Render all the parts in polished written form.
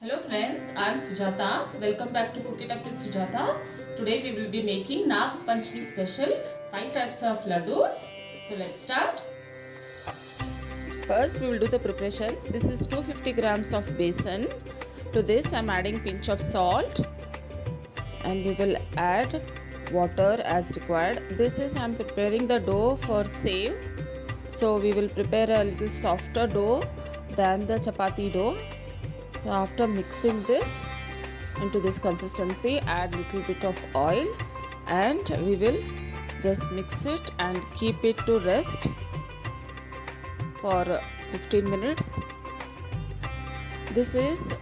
Hello friends, I am Sujata. Welcome back to Cook It Up with Sujata. Today we will be making Nag Panchami special 5 types of laddus. So let's start. First we will do the preparations. This is 250 grams of besan. To this I am adding pinch of salt and we will add water as required. This is I am preparing the dough for sev. So we will prepare a little softer dough than the chapati dough. So after mixing this into this consistency, add little bit of oil and we will just mix it and keep it to rest for 15 minutes. This is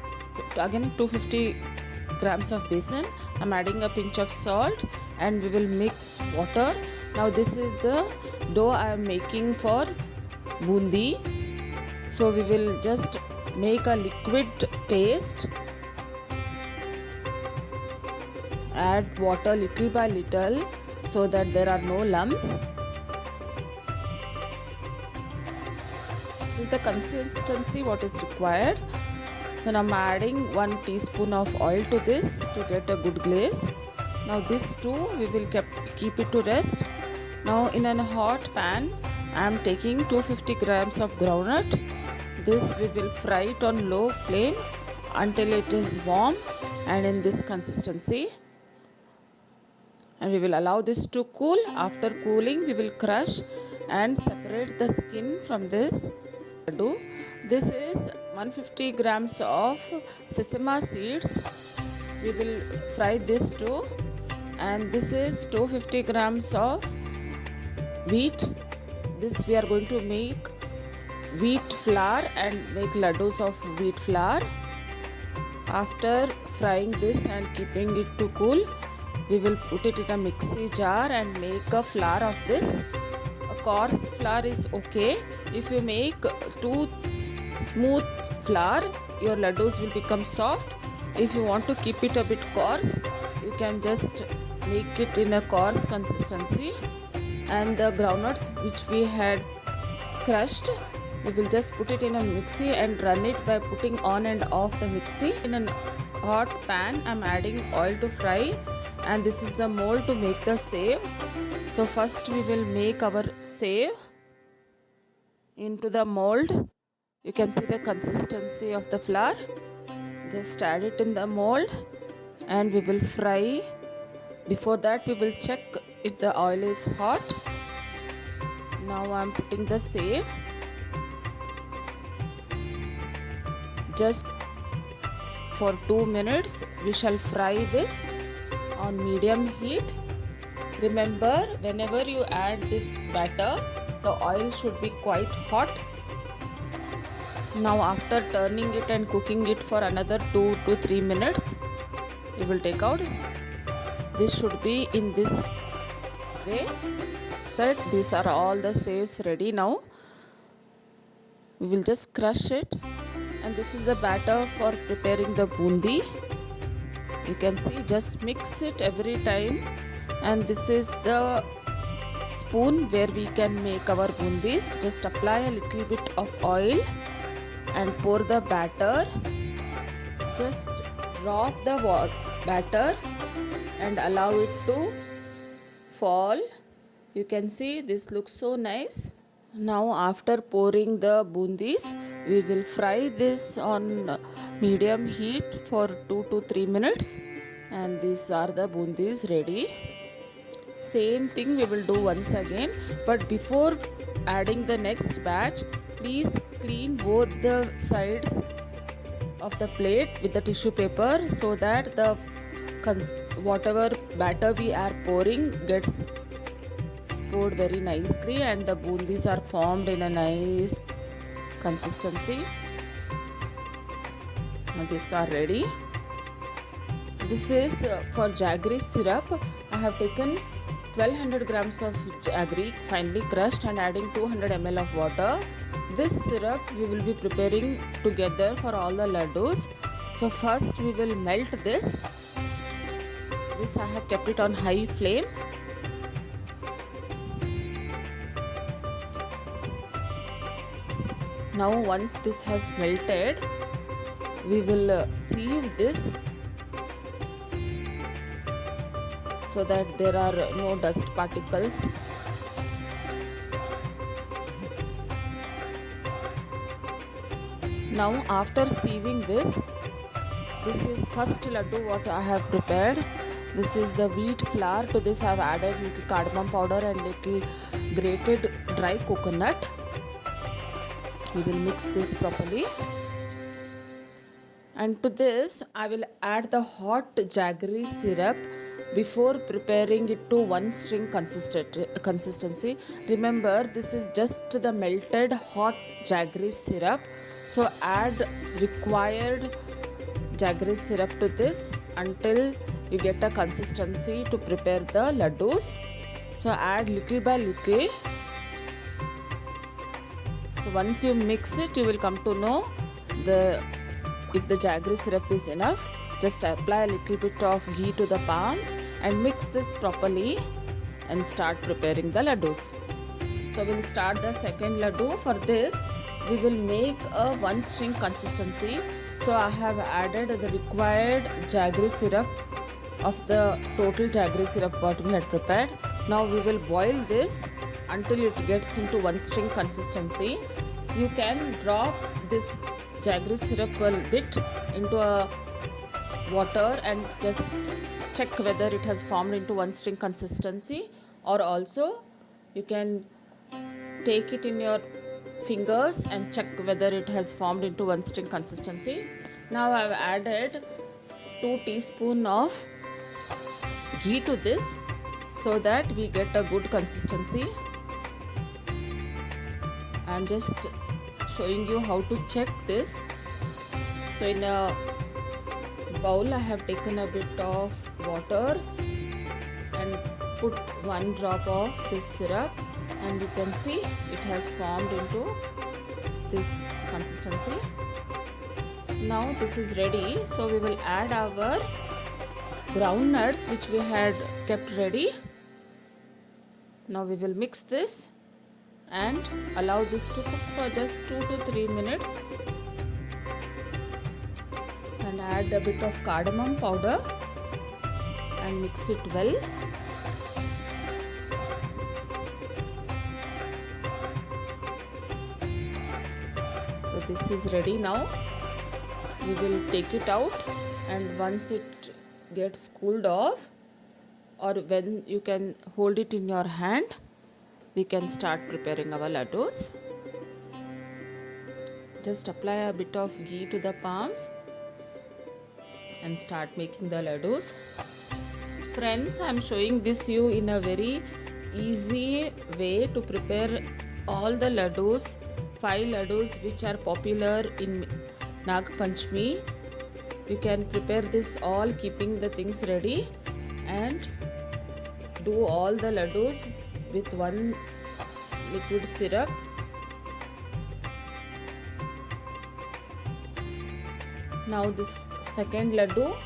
again 250 grams of besan. I'm adding a pinch of salt and we will mix water. Now this is the dough I am making for bundi. So we will just make a liquid paste, add water little by little so that there are no lumps. This is the consistency what is required. So now I am adding 1 teaspoon of oil to this to get a good glaze. Now this too we will keep it to rest. Now in a hot pan I am taking 250 grams of groundnut. This we will fry it on low flame until it is warm and in this consistency, and we will allow this to cool. After cooling we will crush and separate the skin from this laddu. This is 150 grams of sesame seeds. We will fry this too, and this is 250 grams of wheat. This we are going to make wheat flour and make laddus of wheat flour. After frying this and keeping it to cool, we will put it in a mixie jar and make a flour of this. A coarse flour is okay. If you make too smooth flour, your laddus will become soft. If you want to keep it a bit coarse, you can just make it in a coarse consistency. And the groundnuts which we had crushed, we will just put it in a mixie and run it by putting on and off the mixie. In a hot pan I am adding oil to fry, and this is the mold to make the sev. So first we will make our sev into the mold. You can see the consistency of the flour. Just add it in the mold and we will fry. Before that we will check if the oil is hot. Now I am putting the sev. Just for 2 minutes we shall fry this on medium heat. Remember, whenever you add this batter, the oil should be quite hot. Now after turning it and cooking it for another 2 to 3 minutes, we will take out. This should be in this way. But these are all the sevs ready. Now we will just crush it. And this is the batter for preparing the bundi. You can see, just mix it every time. And this is the spoon where we can make our bundis. Just apply a little bit of oil and pour the batter. Just drop the batter and allow it to fall. You can see this looks so nice. Now after pouring the bundis, we will fry this on medium heat for 2 to 3 minutes, and these are the bundis ready. Same thing we will do once again, but before adding the next batch, please clean both the sides of the plate with the tissue paper so that the whatever batter we are pouring gets poured very nicely and the bundis are formed in a nice consistency. Now these are ready. This is for jaggery syrup. I have taken 1200 grams of jaggery finely crushed and adding 200 ml of water. This syrup we will be preparing together for all the laddus. So first we will melt this. This I have kept it on high flame. Now once this has melted, we will sieve this so that there are no dust particles. Now after sieving this is first laddu what I have prepared. This is the wheat flour. To this I have added little cardamom powder and little grated dry coconut. We will mix this properly. And to this I will add the hot jaggery syrup before preparing it to 1 string consistency. Remember, this is just the melted hot jaggery syrup. So add required jaggery syrup to this until you get a consistency to prepare the laddus. So add little by little. So once you mix it, you will come to know if the jaggery syrup is enough. Just apply a little bit of ghee to the palms and mix this properly and start preparing the laddus. So we'll start the second laddu. For this we will make a 1 string consistency. So I have added the required jaggery syrup of the total jaggery syrup what we had prepared. Now we will boil this until it gets into 1 string consistency. You can drop this jaggery syrup a bit into a water and just check whether it has formed into 1 string consistency, or also you can take it in your fingers and check whether it has formed into 1 string consistency. Now I have added 2 teaspoons of ghee to this so that we get a good consistency. I am just showing you how to check this. So in a bowl I have taken a bit of water and put 1 drop of this syrup, and you can see it has formed into this consistency. Now this is ready, so we will add our groundnuts which we had kept ready. Now we will mix this and allow this to cook for just 2 to 3 minutes. And add a bit of cardamom powder and mix it well. So this is ready now. We will take it out, and once it gets cooled off, or when you can hold it in your hand, we can start preparing our laddus. Just apply a bit of ghee to the palms and start making the laddus. Friends, I am showing this you in a very easy way to prepare all the laddus, 5 laddus which are popular in Nag Panchami. You can prepare this all keeping the things ready and do all the laddus with 1 liquid syrup. Now this second laddu,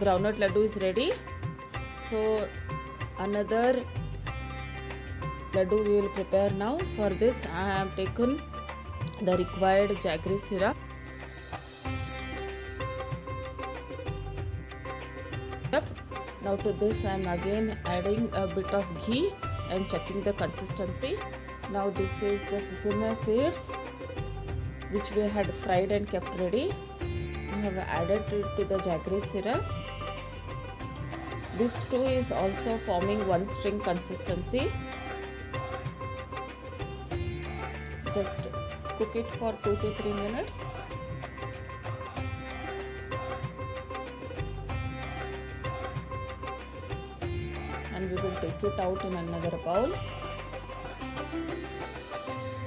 groundnut laddu, is ready. So another laddu we will prepare now. For this I have taken the required jaggery syrup. Now to this I am again adding a bit of ghee and checking the consistency. Now this is the sesame seeds which we had fried and kept ready. I have added it to the jaggery syrup. This too is also forming 1 string consistency. Just cook it for 2 to 3 minutes. And we will take it out in another bowl.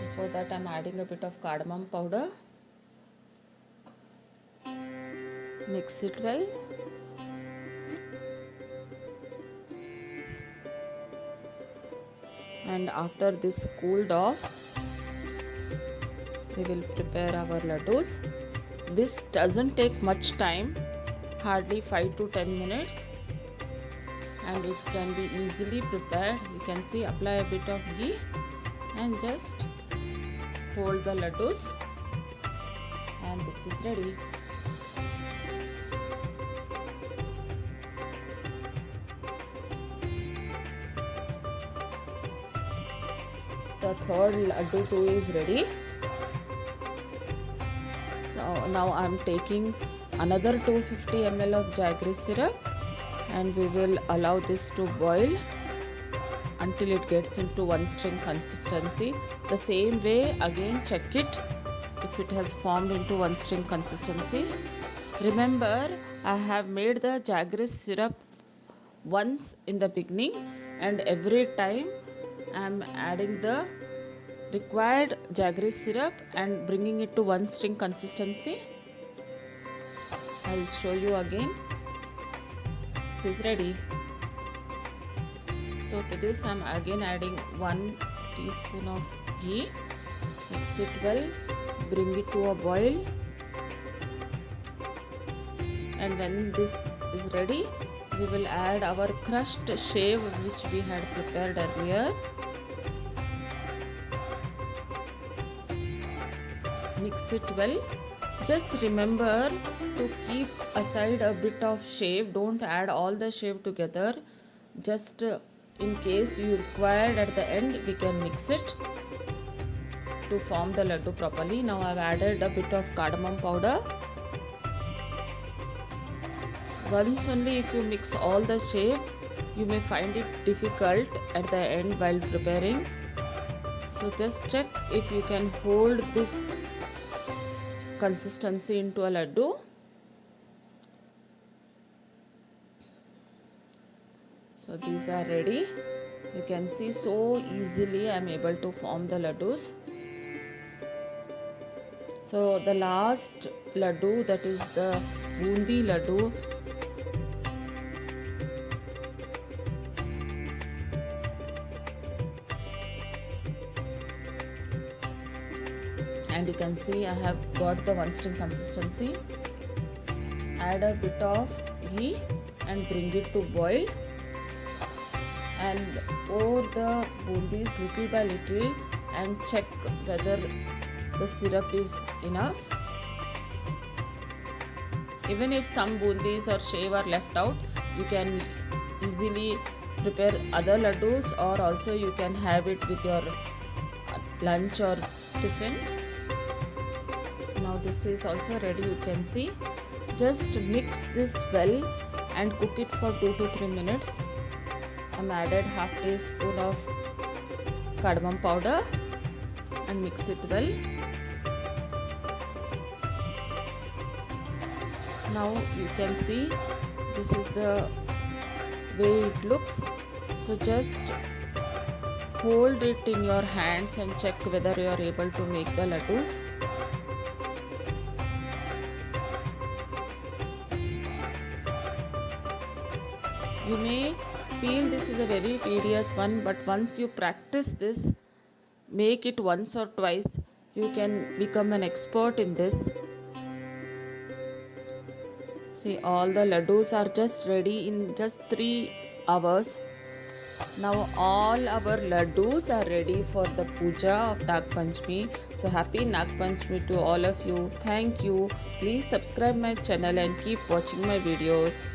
Before that I am adding a bit of cardamom powder. Mix it well. And after this cooled off, we will prepare our laddus. This doesn't take much time, hardly 5 to 10 minutes, and it can be easily prepared. You can see, apply a bit of ghee and just hold the laddus, and this is ready. the third laddu too is ready. So now I am taking another 250 ml of jaggery syrup and we will allow this to boil until it gets into one string consistency. The same way again check it if it has formed into one string consistency. Remember, I have made the jaggery syrup once in the beginning and every time I am adding the required jaggery syrup and bringing it to one string consistency. I'll show you again. It is ready. So to this I am again adding 1 teaspoon of ghee. Mix it well, bring it to a boil, and when this is ready we will add our crushed shave which we had prepared earlier. Mix it well. Just remember to keep aside a bit of shave. Don't add all the shave together. Just in case you require at the end, we can mix it to form the laddu properly. Now I have added a bit of cardamom powder. Once only if you mix all the shave, you may find it difficult at the end while preparing. So just check if you can hold this consistency into a laddu. So these are ready. You can see so easily I am able to form the laddus. So the last laddu, that is the bundi laddu, and you can see I have got the one string consistency. Add a bit of ghee and bring it to boil and pour the bundis little by little and check whether the syrup is enough. Even if some bundis or shave are left out, you can easily prepare other laddus, or also you can have it with your lunch or tiffin. Now this is also ready, you can see. Just mix this well and cook it for 2 to 3 minutes. I added half teaspoon of cardamom powder and mix it well. Now you can see this is the way it looks. So just hold it in your hands and check whether you are able to make the laddus. You may feel this is a very tedious one, but once you practice this, make it once or twice, you can become an expert in this. See, all the laddus are just ready in just 3 hours. Now all our laddus are ready for the puja of Nag Panchami. So happy Nag Panchami to all of you. Thank you. Please subscribe my channel and keep watching my videos.